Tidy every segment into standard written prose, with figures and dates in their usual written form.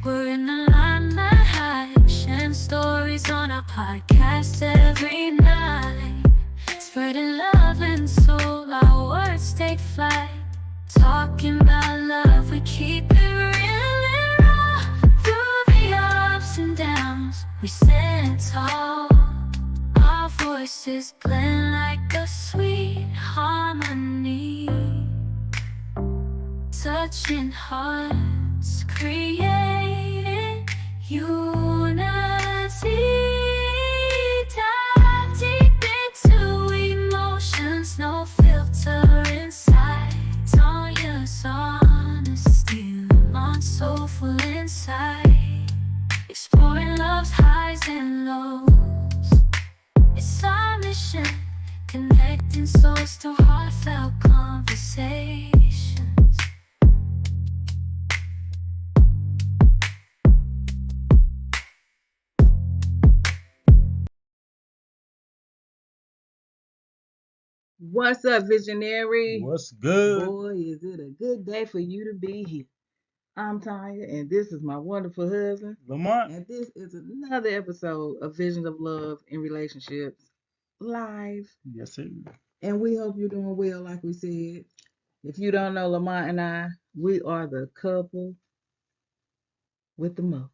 We're in the limelight, high, sharing stories on our podcast every night. Spreading love and soul, our words take flight. Talking about love, we keep it real and raw. Through the ups and downs, we stand tall. Our voices blend like a sweet harmony, touching hearts, creating unity. Dive deep into emotions, no filter inside. Tanya's honesty, on soulful insight. Exploring love's highs and lows. It's our mission, connecting souls through heartfelt conversations. What's up, visionary? What's good? Boy, is it a good day for you to be here. I'm Tanya, and this is my wonderful husband. Lamont? And this is another episode of Visions of Love and Relationships live. Yes, sir. And we hope you're doing well, like we said. If you don't know Lamont and I, we are the couple with the most.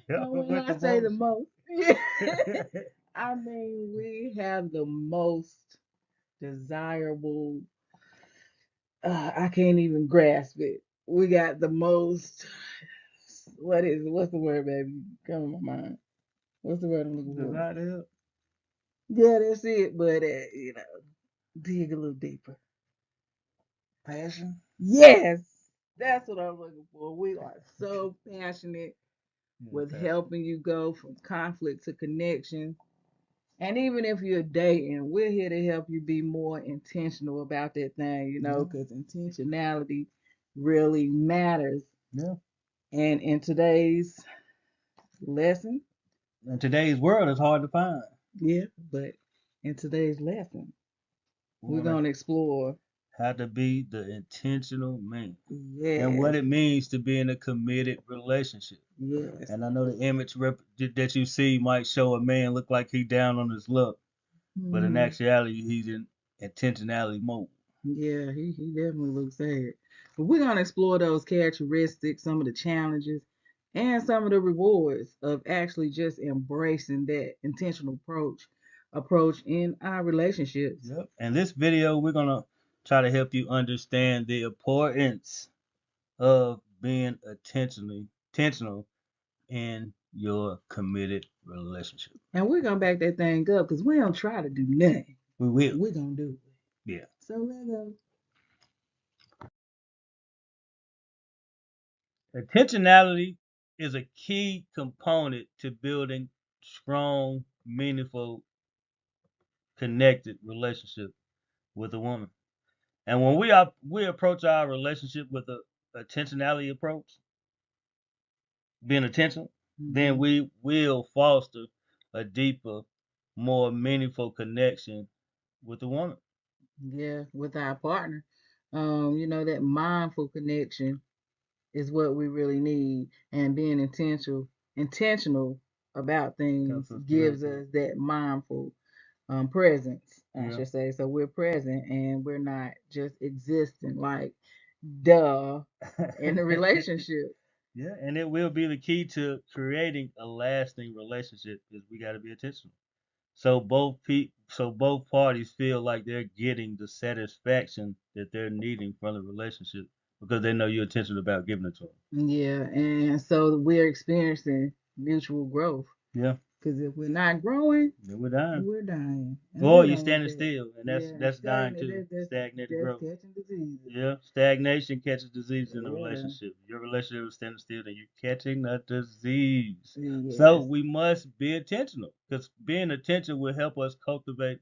When I say the most, I mean we have the most desirable. I can't even grasp it. We got the most. What's the word, baby? Come on my mind. What's the word I'm looking for? Desire to help. Yeah, that's it. But dig a little deeper. Passion. Yes, that's what I'm looking for. We are so passionate with passion. helping you go from conflict to connection. And even if you're dating, we're here to help you be more intentional about that thing, because intentionality really matters. Yeah. And in today's lesson, In today's world, it's hard to find. yeah, but in today's lesson, we're going to explore how to be the intentional man. Yes. And what it means to be in a committed relationship. Yes. And I know the image that you see might show a man look like he down on his luck, but in actuality, he's in intentionality mode. Yeah, he definitely looks sad. But we're going to explore those characteristics, some of the challenges, and some of the rewards of actually just embracing that intentional approach in our relationships. Yep. And this video, we're going to try to help you understand the importance of being intentional in your committed relationship. And we're going to back that thing up because we don't try to do nothing. We will. We're going to do it. Yeah. So let's go. Intentionality is a key component to building strong, meaningful, connected relationship with a woman. And when we approach our relationship with a intentionality approach, being intentional, then we will foster a deeper, more meaningful connection with the woman. Yeah, with our partner. That mindful connection is what we really need. And being intentional about things gives us that mindful presence, I should say. So we're present and we're not just existing like duh in the relationship. Yeah, and it will be the key to creating a lasting relationship is we got to be intentional. So both parties feel like they're getting the satisfaction that they're needing from the relationship because they know you're intentional about giving it to them. Yeah, and so we're experiencing mutual growth. Yeah. Because if we're not growing, then we're dying. We're dying. Or you're standing still, and that's dying too. Stagnated That's growth. catching diseases. Yeah, stagnation catches disease in a relationship. Your relationship is standing still, then you're catching a disease. Yes. So we must be intentional, because being intentional will help us cultivate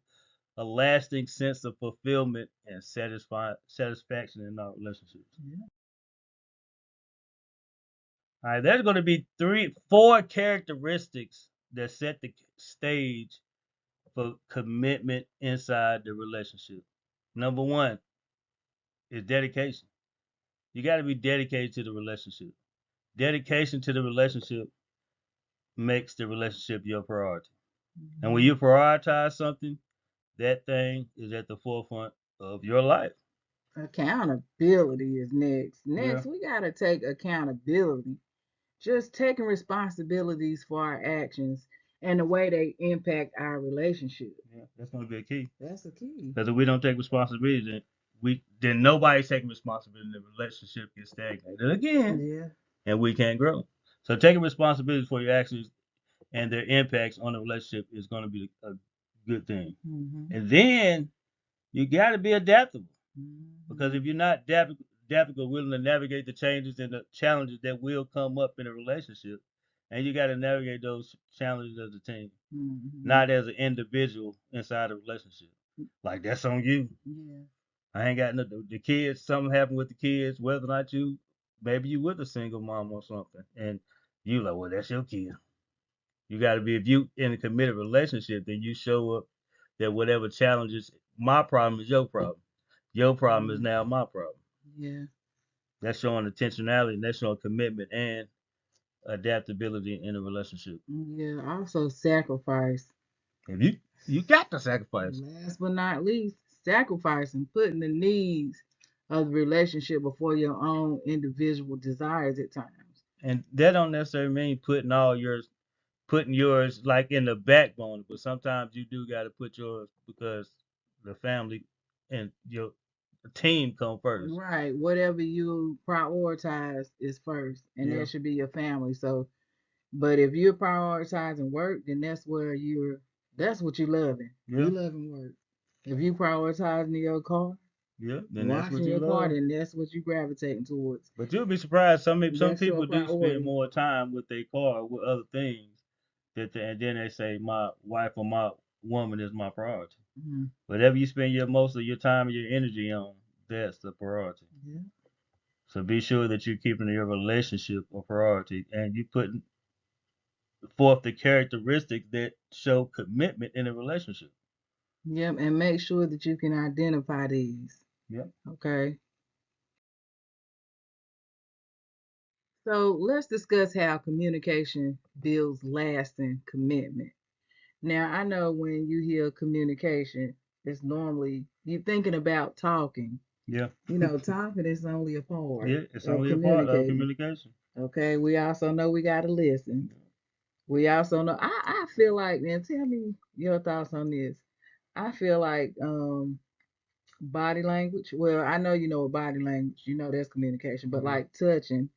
a lasting sense of fulfillment and satisfaction in our relationships. Yeah. All right, there's going to be four characteristics that set the stage for commitment inside the relationship. Number one is dedication. You got to be dedicated to the relationship. Dedication to the relationship makes the relationship your priority. And when you prioritize something, that thing is at the forefront of your life. Accountability is next. Yeah. Next, we got to take accountability. Just taking responsibilities for our actions and the way they impact our relationship. Yeah, that's going to be a key. That's the key. Because if we don't take responsibility, then nobody's taking responsibility, and the relationship gets stagnated again, Yeah. and we can't grow. So taking responsibility for your actions and their impacts on the relationship is going to be a good thing. And then you got to be adaptable. Because if you're not adaptable, willing to navigate the changes and the challenges that will come up in a relationship, and you got to navigate those challenges as a team, not as an individual inside a relationship. Like, that's on you. Yeah. I ain't got the kids. Something happened with the kids. Whether or not maybe you with a single mom or something, and you like, well, that's your kid. You got to be, if you in a committed relationship, then you show up that whatever challenges, my problem is your problem. Your problem is now my problem. Yeah. That's showing intentionality, and that's showing commitment and adaptability in a relationship. Yeah. Also, sacrifice. If you got to sacrifice. Last but not least, sacrificing, putting the needs of the relationship before your own individual desires at times. And that don't necessarily mean putting yours like in the backbone, but sometimes you do got to put yours because the family and your team come first. Right. Whatever you prioritize is first, and Yeah. that should be your family. So, but if you're prioritizing work, then that's what you're loving. Yeah. You loving work. If you prioritizing your car, Yeah, then that's what washing you your car, love. then that's what you gravitating towards. But you'll be surprised. Some That's your people do spend priority. more time with their car with other things and then they say my wife or my woman is my priority. Whatever you spend most of your time and your energy on, that's the priority. Yeah. So be sure that you're keeping your relationship a priority and you putting forth the characteristics that show commitment in a relationship. Yep, and make sure that you can identify these. Yep. Okay. So let's discuss how communication builds lasting commitment. Now, I know when you hear communication, it's normally you're thinking about talking. Yeah. Talking is only a part Yeah, it's of only a part of communicating. communication. Okay, we also know we got to listen. We also know, I feel like, now tell me your thoughts on this. I feel like body language, well, I know you know what body language, that's communication, but like touching,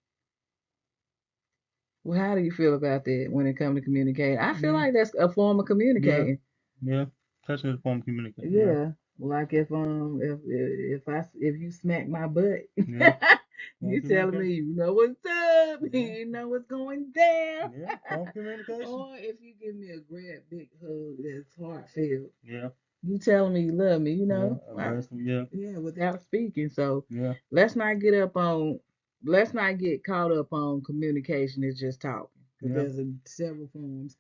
well, how do you feel about that when it comes to communicating? I feel like that's a form of Yeah. communicating. Yeah. Touching is a form of communication. Yeah. Like if you smack my butt, Yeah. you telling me you know what's up, Yeah. you know what's going down. Yeah. Form of communication. Or if you give me a great big hug that's heartfelt, Yeah. you telling me you love me, Yeah. yeah, without speaking. So Yeah. let's not get caught up on communication is just talking, because Yeah. there's several forms.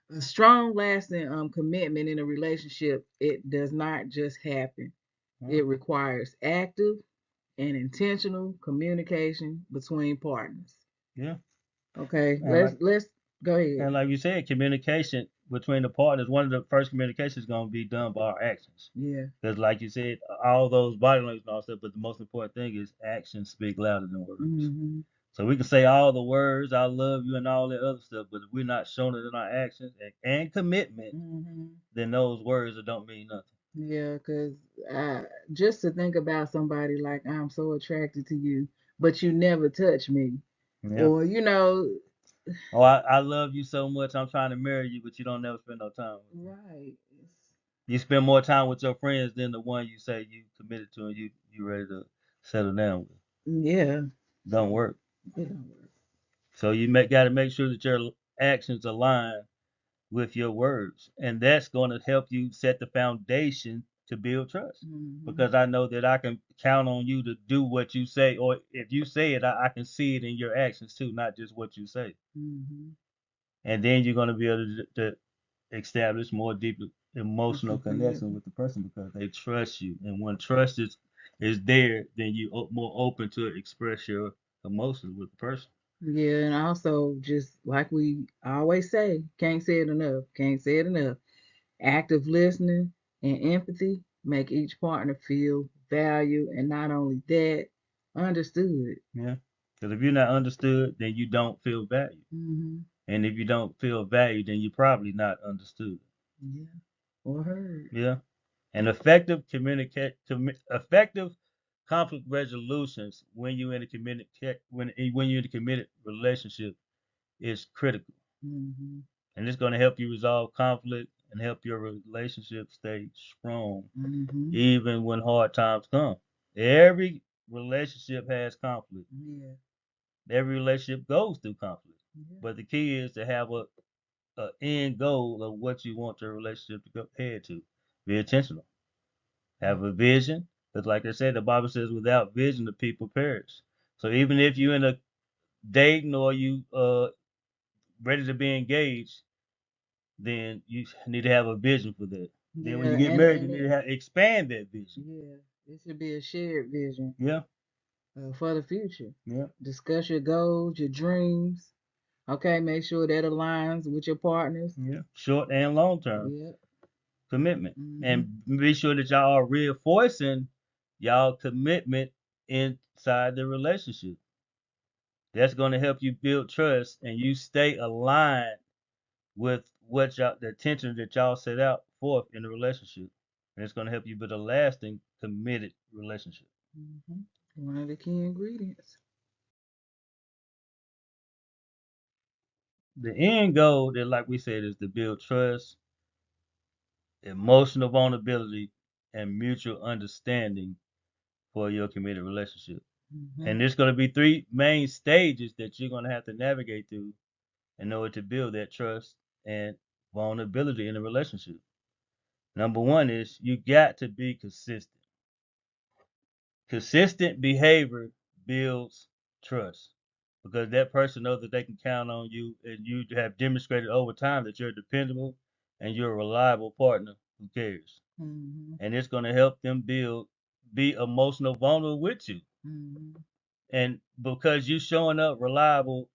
A strong, lasting commitment in a relationship, it does not just happen. Huh? It requires active and intentional communication between partners. Yeah. Okay, And let's go ahead. like you said, communication between the partners, one of the first communications is going to be done by our actions. Yeah. Because, like you said, all those body language and all stuff, but the most important thing is actions speak louder than words. So we can say all the words, I love you, and all that other stuff, but if we're not showing it in our actions and commitment, then those words don't mean nothing. Yeah, because just to think about somebody like, I'm so attracted to you, but you never touch me. Yeah. Or, Oh, I love you so much, I'm trying to marry you, but you don't never spend no time with me. right. You spend more time with your friends than the one you say you committed to and you ready to settle down with. Yeah. Don't work. It don't work. So you got to make sure that your actions align with your words, and that's going to help you set the foundation to build trust. Because I know that I can count on you to do what you say, or if you say it, I can see it in your actions too, not just what you say. And then you're going to be able to establish more deeper emotional connection with the person because they trust you. And when trust is there, then you more open to express your emotions with the person. Yeah, and also just like we always say, can't say it enough. Can't say it enough. Active listening and empathy make each partner feel valued, and not only that, understood. Yeah. Because if you're not understood, then you don't feel valued. Hmm. And if you don't feel valued, then you're probably not understood. Yeah, or heard. Yeah. And effective conflict resolutions when you're in a committed relationship is critical. Hmm. And it's going to help you resolve conflict and help your relationship stay strong Hmm. even when hard times come. Every relationship has conflict. Yeah. Every relationship goes through conflict. Yeah. But the key is to have a end goal of what you want your relationship to go head to. Be intentional. Have a vision. Because like I said, the Bible says without vision the people perish. So even if you're in a dating or you ready to be engaged, then you need to have a vision for that. Then when Yeah, you get married, you need to expand that vision. yeah, it should be a shared vision Yeah, for the future. yeah, Discuss your goals, your dreams. Okay, make sure that aligns with your partners. yeah. Short and long term Yeah. commitment. Hmm. And be sure that y'all are reinforcing y'all commitment inside the relationship. That's going to help you build trust and you stay aligned with what y'all the intention that y'all set out forth in the relationship. And it's going to help you build a lasting, committed relationship. Hmm. One of the key ingredients. The end goal that, like we said, is to build trust, emotional vulnerability, and mutual understanding for your committed relationship. Hmm. And there's going to be three main stages that you're going to have to navigate through in order to build that trust and vulnerability in a relationship. Number one is you got to be consistent. Consistent behavior builds trust because that person knows that they can count on you and you have demonstrated over time that you're dependable and you're a reliable partner who cares. Hmm. And it's going to help them be emotional vulnerable with you. Hmm. And because you showing up reliable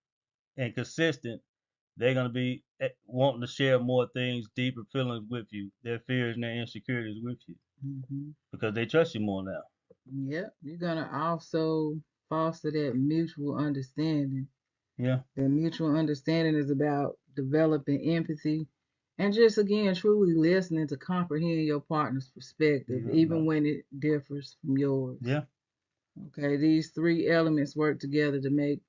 and consistent, they're going to be wanting to share more things, deeper feelings with you, their fears and their insecurities with you Hmm. because they trust you more now. Yep. You're gonna also foster that mutual understanding. Yeah, That mutual understanding is about developing empathy and just again truly listening to comprehend your partner's perspective, yeah, even no. when it differs from yours. Yeah, Okay, these three elements work together to make,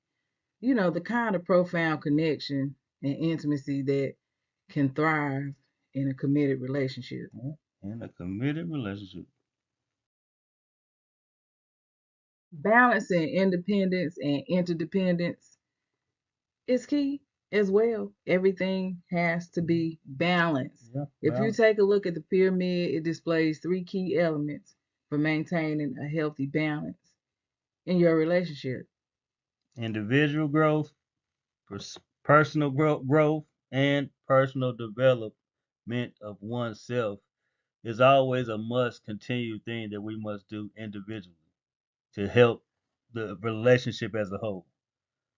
the kind of profound connection and intimacy that can thrive in a committed relationship. yeah. In a committed relationship. Balancing independence and interdependence is key as well. Everything has to be balanced. Yeah, If you balance. take a look at the pyramid, it displays three key elements for maintaining a healthy balance in your relationship. Individual growth, personal growth, and personal development of oneself is always a must continue thing that we must do individually to help the relationship as a whole.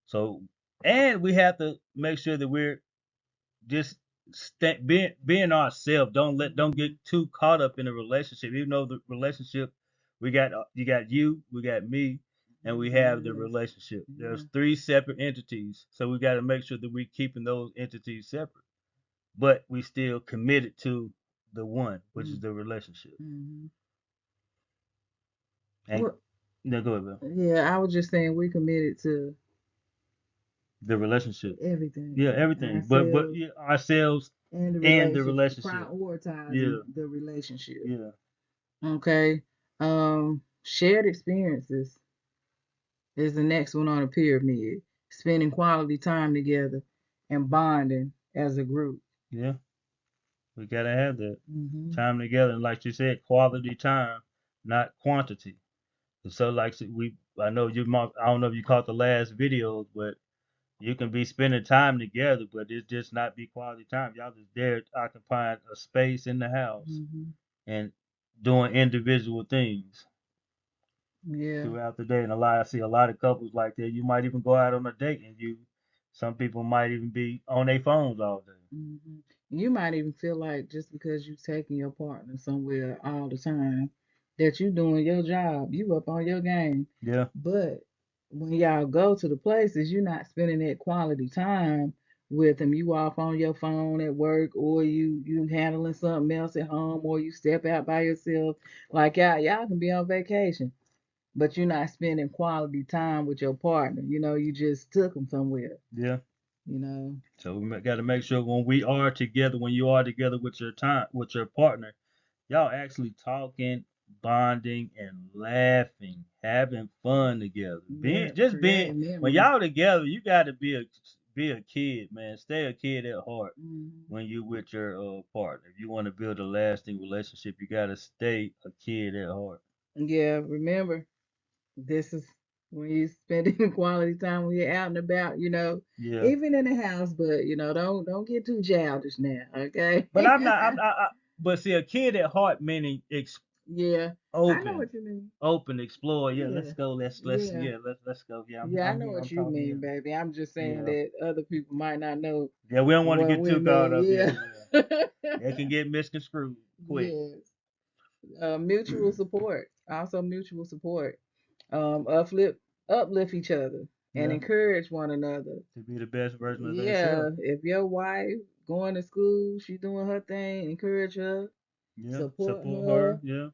So, and we have to make sure that we're just being ourselves. Don't get too caught up in a relationship. Even though the relationship, we got you got you, we got me, and we have the relationship. Yeah. There's three separate entities, so we got to make sure that we keeping those entities separate, but we still committed to the one, which is the relationship. Mm-hmm. And Well, no, go ahead, Bill. yeah, I was just saying we committed to The relationship. everything, Yeah, everything. But ourselves yeah, ourselves and the and the relationship, relationship. prioritizing Yeah, the relationship. yeah, Okay. Shared experiences is the next one on the pyramid. Spending quality time together and bonding as a group. yeah. We gotta have that Hmm. time together, and like you said, quality time, not quantity. So like we, I know you, I don't know if you caught the last videos, but You can be spending time together, but it's just not be quality time. Y'all just there occupying a space in the house Hmm. and doing individual things Yeah. throughout the day. And I see a lot of couples like that. You might even go out on a date and some people might even be on their phones all day. Hmm. You might even feel like just because you taking your partner somewhere all the time, that you doing your job, you up on your game. Yeah, But when y'all go to the places, you're not spending that quality time with them. You off on your phone at work, or you handling something else at home, or you step out by yourself. Like y'all can be on vacation, but you're not spending quality time with your partner. You just took them somewhere. yeah. You know. So we got to make sure when you are together with with your partner, y'all actually talking, bonding, and laughing, having fun together. Yeah, Being creating when memories. y'all together, you got to be a kid, man. Stay a kid at heart Hmm. when you with your partner. If you want to build a lasting relationship, you got to stay a kid at heart. Yeah, remember, this is when you spending quality time when you're out and about, Yeah, even in the house, but don't get too childish now, okay? but I'm not. But see, a kid at heart meaning Yeah, I know open, what you mean. explore. Yeah, let's Yeah, go. yeah, Let's go. Yeah, yeah, I know I'm what you talking. mean, baby. I'm just saying Yeah, that other people might not know yeah. We don't want to what get we too caught mean. up. Yeah, Yeah. yeah. They can get misconstrued quick. Yes. Mutual support, also mutual support. Uplift each other and Yeah, encourage one another. to be the best version of Yeah, themselves. if your wife going to school, she doing her thing, encourage her, Yeah, support support her, her. Yeah,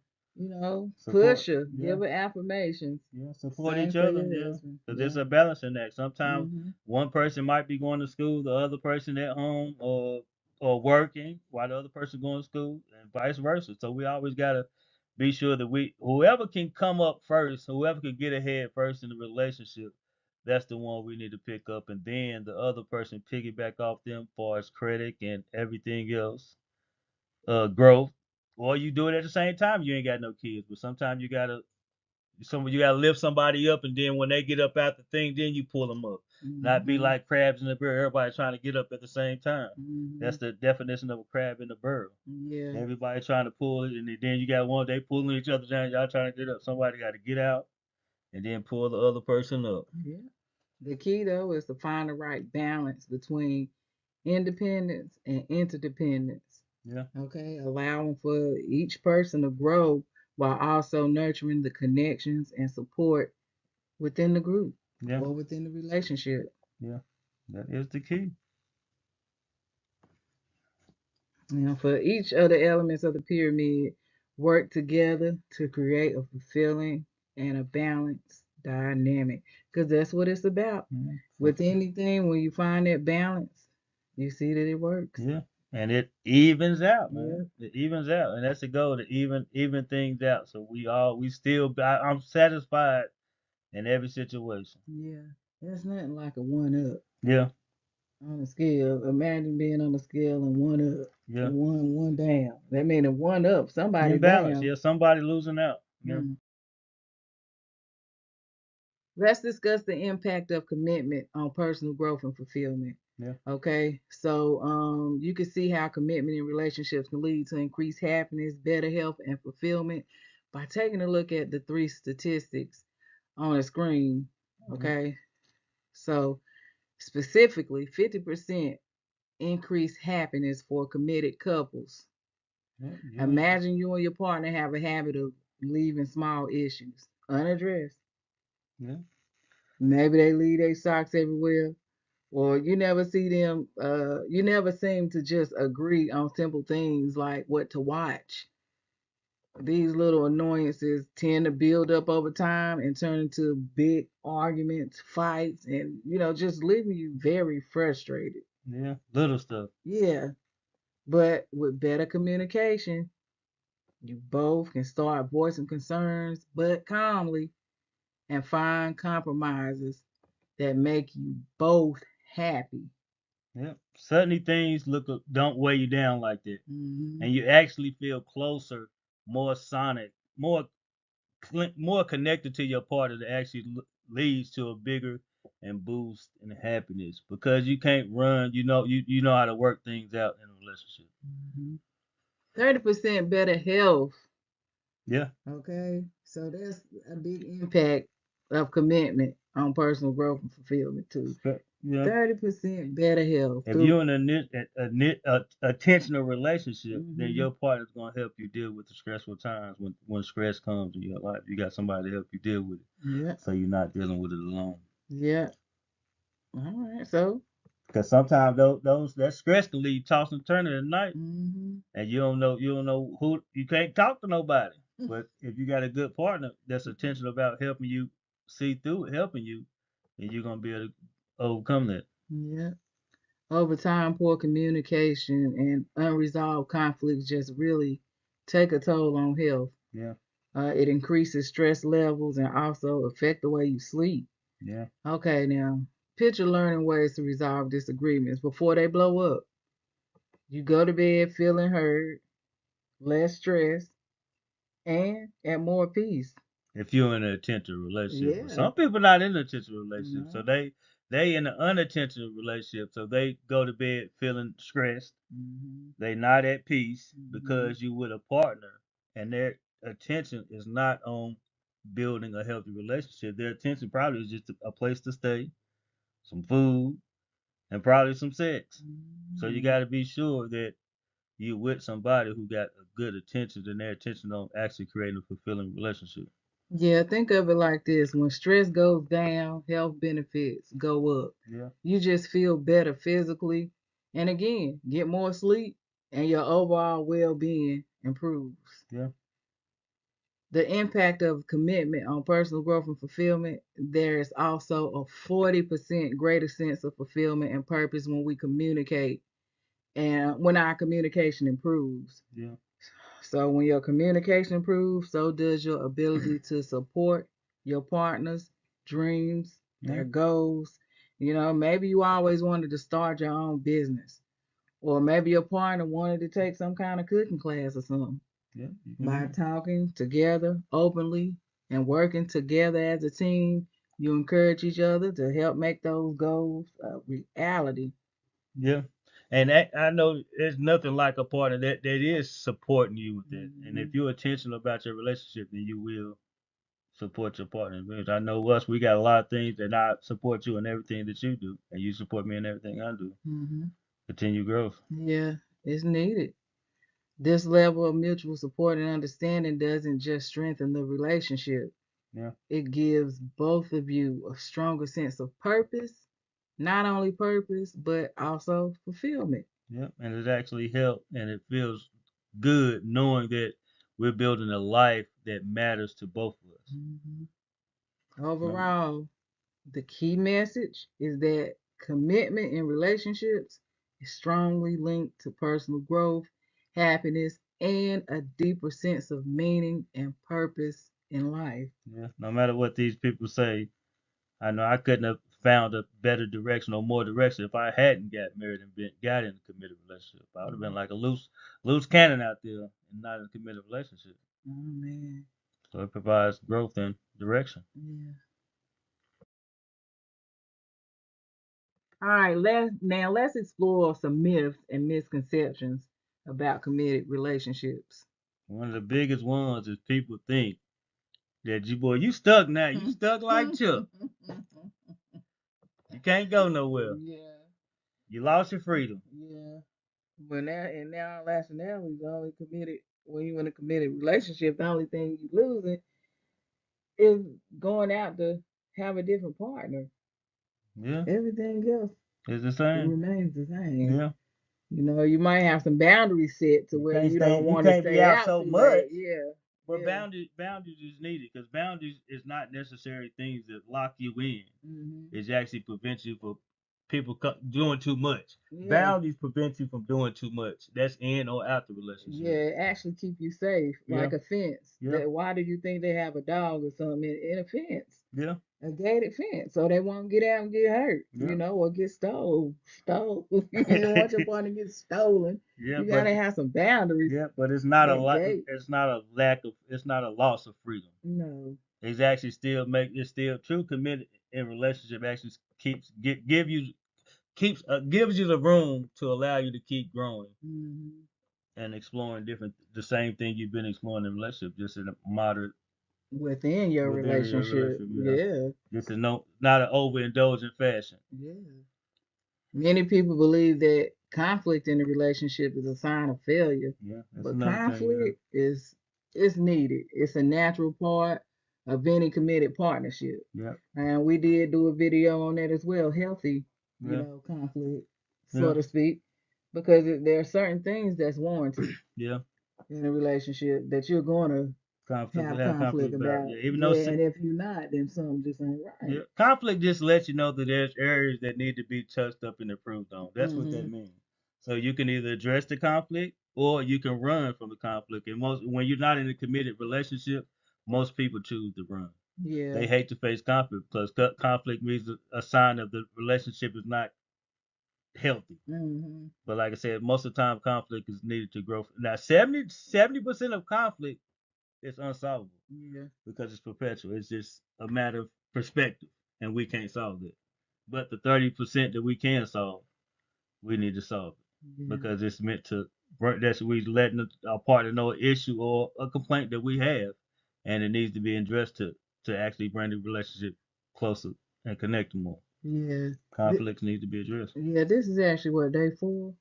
push support. her, Yeah, give her affirmations. yeah, support Same each for other. your Yeah, husband. because there's Yeah. a balancing act. Sometimes Mhm. one person might be going to school, the other person at home, or working while the other person going to school, and vice versa. So we always gotta be sure that whoever can come up first, whoever can get ahead first in the relationship, that's the one we need to pick up, and then the other person piggyback off them for as credit and everything else, growth. Or you do it at the same time. You ain't got no kids, but sometimes you gotta lift somebody up, and then when they get up out the thing, then you pull them up. Not be Mhm. like crabs in the barrel. Everybody trying to get up at the same time. That's Mhm. the definition of a crab in the barrel. Yeah. Everybody trying to pull it, and then you got one they pulling each other down. Y'all trying to get up. Somebody got to get out and then pull the other person up. Yeah. The key though is to find the right balance between independence and interdependence. Yeah, Okay, allowing for each person to grow while also nurturing the connections and support within the group yeah, or within the relationship. yeah. That is the key. For each of the elements of the pyramid, work together to create a fulfilling and a balanced dynamic. Because that's what it's about. Yeah. With anything, when you find that balance, you see that it works. Yeah, and it evens out, Yeah, man. It evens out, and that's the goal to even things out. So we still. I'm satisfied in every situation. yeah. There's nothing like a one up Yeah, on a scale. Imagine being on a scale and one up, yeah. one down. That means a one up, somebody Imbalance. down. Yeah, somebody losing out. Yeah, Hmm. Let's discuss the impact of commitment on personal growth and fulfillment. yeah, Okay, so you can see how commitment in relationships can lead to increased happiness, better health, and fulfillment by taking a look at the three statistics on the screen. yeah, Okay, so specifically, 50% increased happiness for committed couples. yeah. You ain't. Imagine you and your partner have a habit of leaving small issues unaddressed. Yeah, Maybe they leave their socks everywhere, or you never seem to just agree on simple things like what to watch. These little annoyances tend to build up over time and turn into big arguments, fights, and just leaving you very frustrated. yeah. Little stuff. Yeah, but with better communication, you both can start voicing concerns, but calmly, and find compromises that make you both happy. Yeah. Suddenly things don't weigh you down like that, Hmm. and you actually feel closer, more sonic, more connected to your partner. That actually leads to a bigger and boost in happiness because you can't run. You know how to work things out in a relationship. 30% better health. Yeah. Okay, so that's a big impact of commitment on personal growth and fulfillment too. Yeah. 30% better health If through. you're in a attentional relationship, then Mhm. your partner's gonna help you deal with the stressful times when stress comes in your life. You got somebody to help you deal with it, Yeah, so you're not dealing with it alone. yeah. All right, so. Because sometimes those that stress can leave you tossing and turning at night, Mhm. and you don't know who you can't talk to nobody. But if you got a good partner that's intentional about helping you see through it, helping you, then you're gonna be able to overcome that. Yeah. Over time, poor communication and unresolved conflicts just really take a toll on health. Yeah, It increases stress levels and also affect the way you sleep. yeah. Okay, now picture learning ways to resolve disagreements before they blow up. You go to bed feeling heard, less stress, and at more peace. If you're in an attentive relationship, but Yeah. some people not in an attentive relationship, so No. they in an unattentive relationship, so they go to bed feeling stressed. Mhm. They not at peace Mhm. because you with a partner, and their attention is not on building a healthy relationship. Their attention probably is just a place to stay, some food, and probably some sex. So you Mhm. got to be sure that you with somebody who got a good attention and their attention on actually creating a fulfilling relationship. Yeah, think of it like this. When stress goes down, health benefits go up. Yeah, You just feel better physically. And again, get more sleep and your overall well being improves. yeah, The impact of commitment on personal growth and fulfillment, there is also a 40% greater sense of fulfillment and purpose when we communicate and when our communication improves. yeah, So when your communication improves, so does your ability to support your partner's dreams, yeah, their goals. Maybe you always wanted to start your own business, or maybe your partner wanted to take some kind of cooking class or something. yeah. You can By do. talking together openly and working together as a team, you encourage each other to help make those goals a reality. Yeah. And I know there's nothing like a partner that is supporting you with it. And if Mhm. you're intentional about your relationship, then you will support your partner. Because I know us, we got a lot of things that I support you in everything that you do, and you support me in everything I do. Mhm. Continue growth. Yeah, it's needed. This level of mutual support and understanding doesn't just strengthen the relationship, Yeah, it gives both of you a stronger sense of purpose, not only purpose, but also fulfillment. yeah. And it actually helps, and it feels good knowing that we're building a life that matters to both of us. Mhm. No, Overall, the key message is that commitment in relationships is strongly linked to personal growth, happiness, and a deeper sense of meaning and purpose in life. yeah. No matter what these people say, I know I couldn't have found a better direction or more direction if I hadn't got married and got in a committed relationship. I would have been like a loose cannon out there and not in a committed relationship. Oh man. So it provides growth and direction. Yeah. All right, let's explore some myths and misconceptions about committed relationships. One of the biggest ones is people think that you stuck now. You stuck like Chuck. You can't go nowhere. Yeah, You lost your freedom. yeah. But now in now nationality, the only committed when you in a committed relationship, the only thing you losing is going out to have a different partner. Yeah, Everything else it's the same. remains the same. Yeah. You might have some boundaries set to You where can't you stay. don't You want to can't be stay out out so too late. much. Yeah, But yeah. boundaries is needed because boundaries is not necessarily things that lock you in. Hmm. It actually prevents you from people doing too much. Yeah, Boundaries prevent you from doing too much. That's in or out the relationship. yeah. It actually keep you safe, Yeah, like a fence. yeah, That why do you think they have a dog or something in a fence? yeah, A gated fence, so they won't get out and get hurt, yeah. or get stole. Stole. You don't want your partner to get stolen. Yeah, You gotta have some boundaries but it's not a at the lot. gate. It's not a lack of. It's not a loss of freedom. No. It's actually still it's still true committed in relationship actually gives you the room to allow you to keep growing Mhm. and exploring the same thing you've been exploring in a relationship, just in a moderate Within your within your relationship. relationship, Yeah. just in not an overindulgent fashion. Yeah. Many people believe that conflict in a relationship is a sign of failure, Yeah, that's but another thing. conflict is needed. It's a natural part of any committed partnership. Yeah, And we did do a video on that as well, healthy, yeah, conflict, yeah, so to speak, because there are certain things that's warranted yeah. in a relationship that you're going to have Have conflict conflict about, about. yeah. Even though Yeah, and if you're not, then something just ain't yeah, right. conflict just lets you know that there's areas that need to be touched up and improved on. That's what that Hmm. means. So you can either address the conflict or you can run from the conflict. And most when you're not in a committed relationship, most people choose to run. Yeah. They hate to face conflict because conflict means a sign of the relationship is not healthy. Hmm. But like I said, most of the time conflict is needed to grow. Now 70% of conflict is unsolvable Yeah. because it's perpetual. It's just a matter of perspective, and we can't solve it. But the 30% that we can solve, we need to solve it Yeah. because it's meant to. That's we letting our partner know an issue or a complaint that we have, and it needs to be addressed to actually bring the relationship closer and connect more. Yeah. Th- Conflicts need to be addressed. yeah, this is actually what, day 4?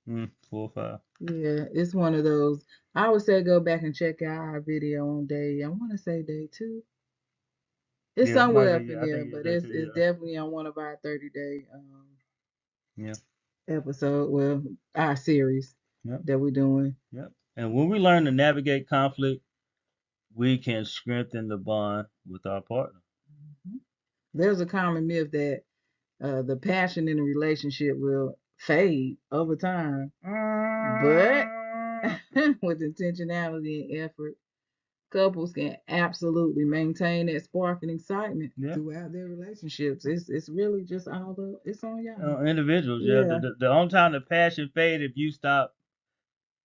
4 or 5. Yeah, it's one of those. I would say go back and check out our video on day, I want to say day 2. It's Yeah, it might somewhere be. up in Yeah, I there, think it's but day it's 2. it's Yeah, definitely on one of our 30-day yeah, episode. Well, our series yeah, that we're doing. yeah. And when we learn to navigate conflict, we can strengthen the bond with our partner. Mhm. There's a common myth that the passion in a relationship will fade over time, but with intentionality and effort, couples can absolutely maintain that spark and excitement Yeah. throughout their relationships. It's really just it's on y'all. Individuals, yeah. Yeah. The only time the passion fade if you stop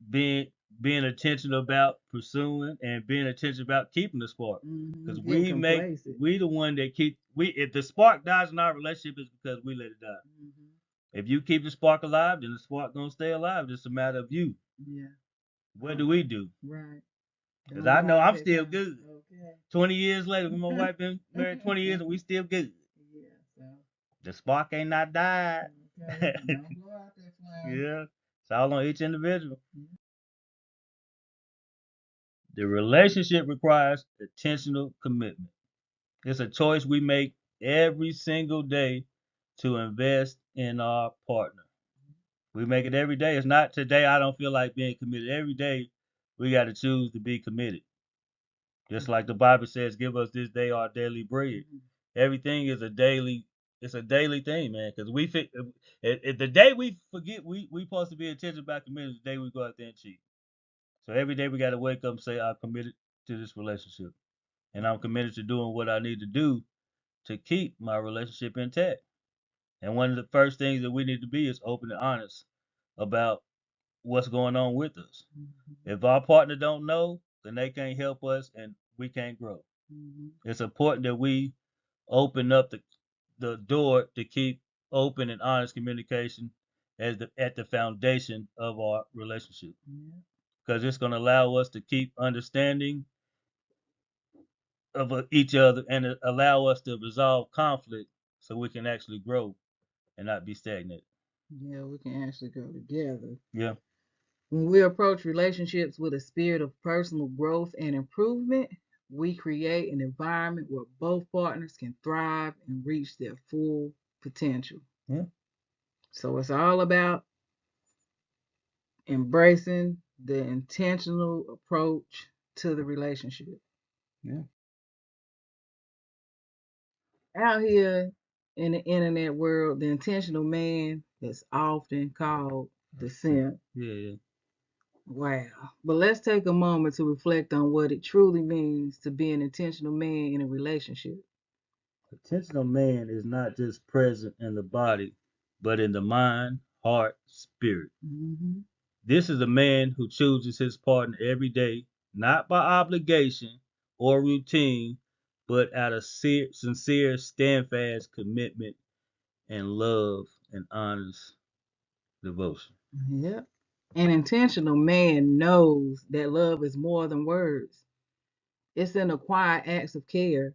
being being intentional about pursuing and being intentional about keeping the spark. Because Getting complacent. we the one that keep we if the spark dies in our relationship it's because we let it die. Hmm. If you keep the spark alive, then the spark gonna stay alive. It's a matter of you. Yeah. What do we do? Right. Because Don't I blow know out I'm that still fire. good. Okay. 20 years later, when my wife been married 20 years and we still good. Yeah. So The spark ain't not died. okay. Don't blow out that flame. Yeah. It's all on each individual. Yeah. The relationship requires intentional commitment. It's a choice we make every single day to invest in our partner. We make it every day. It's not today I don't feel like being committed. Every day we got to choose to be committed. Just like the Bible says, give us this day our daily bread. Mhm. Everything is a daily it's a daily thing, man. Because if the day we forget we supposed to be intentional about committing, the day we go out there and cheat. So every day we got to wake up and say, I'm committed to this relationship. And I'm committed to doing what I need to do to keep my relationship intact. And one of the first things that we need to be is open and honest about what's going on with us. Mhm. If our partner don't know, then they can't help us and we can't grow. Mhm. It's important that we open up the door to keep open and honest communication as at the foundation of our relationship Yeah. because it's going to allow us to keep understanding of each other and allow us to resolve conflict so we can actually grow and not be stagnant. Yeah, we can actually go together. Yeah, When we approach relationships with a spirit of personal growth and improvement, we create an environment where both partners can thrive and reach their full potential. yeah, So it's all about embracing the intentional approach to the relationship. yeah, Out here in the internet world, the intentional man is often called the simp. yeah, yeah. Wow. But let's take a moment to reflect on what it truly means to be an intentional man in a relationship. Intentional man is not just present in the body, but in the mind, heart, spirit. Hmm. This is a man who chooses his partner every day, not by obligation or routine, but out of sincere, steadfast commitment and love and honest devotion. Yep. An intentional man knows that love is more than words. It's in the quiet acts of care,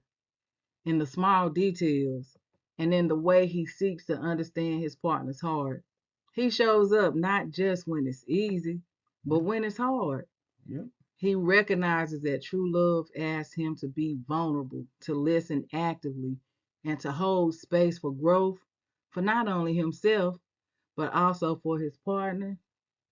in the small details, and in the way he seeks to understand his partner's heart. He shows up not just when it's easy, but when it's hard. Yep. He recognizes that true love asks him to be vulnerable, to listen actively, and to hold space for growth for not only himself, but also for his partner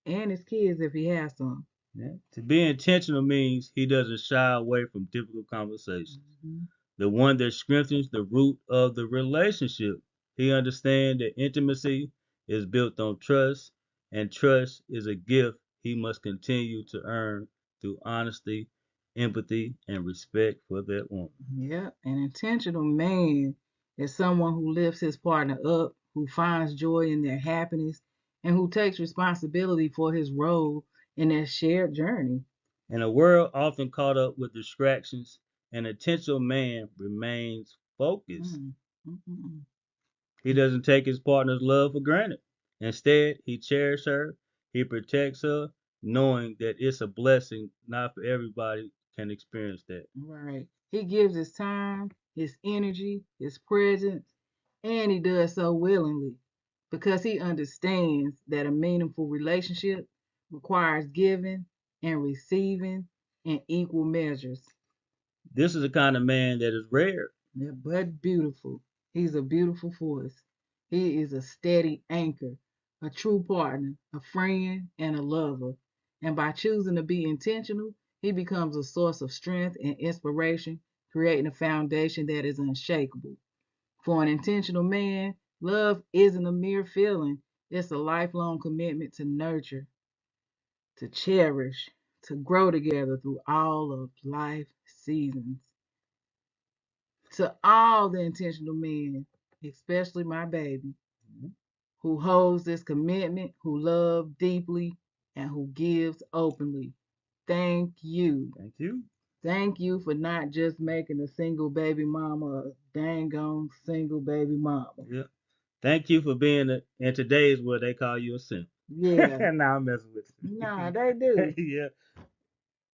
and his kids if he has some. Yeah. To be intentional means he doesn't shy away from difficult conversations. Mhm. The one that strengthens the root of the relationship. He understands that intimacy is built on trust, and trust is a gift he must continue to earn through honesty, empathy, and respect for that woman. Yeah, an intentional man is someone who lifts his partner up, who finds joy in their happiness, and who takes responsibility for his role in their shared journey. In a world often caught up with distractions, an intentional man remains focused. Mm, mm, mm, He doesn't take his partner's love for granted. Instead, he cherishes her, he protects her, knowing that it's a blessing. Not for everybody can experience that. right. He gives his time, his energy, his presence, and he does so willingly because he understands that a meaningful relationship requires giving and receiving in equal measures. This is the kind of man that is rare. Yeah, but beautiful. He's a beautiful force. He is a steady anchor, a true partner, a friend, and a lover. And by choosing to be intentional, he becomes a source of strength and inspiration, creating a foundation that is unshakable. For an intentional man, love isn't a mere feeling, it's a lifelong commitment to nurture, to cherish, to grow together through all of life's seasons. To all the intentional men, especially my baby, who holds this commitment, who loves deeply, and who gives openly. Thank you. Thank you. Thank you for not just making a single baby mama a dang on single baby mama. Yeah. Thank you for being in today's world they call you a simp. Yeah. Now I'm messing with Nah, you. they do. Yeah.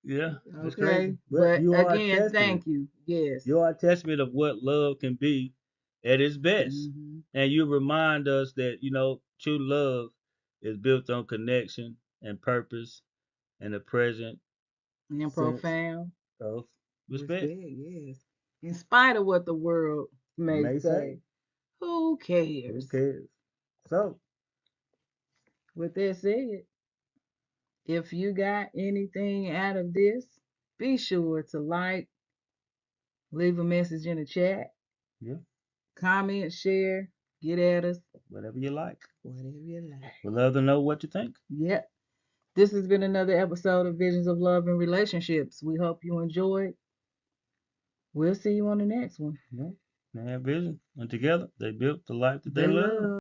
Yeah. It's Okay. crazy. But But you are a again, testament. thank you. Yes. You are a testament of what love can be at its best. Hmm. And you remind us that, true love is built on connection and purpose and the present And sense profound of respect. respect. Yes. In spite of what the world may May say. say, Who who cares? cares? So, With that said, if you got anything out of this, be sure to like, leave a message in the chat, yeah, comment, share, get at us, whatever you like. whatever you like. We'd love to know what you think. Yep. This has been another episode of Visions of Love and Relationships. We hope you enjoyed. We'll see you on the next one. Yeah. They have vision, and together they built the life that they They love. love.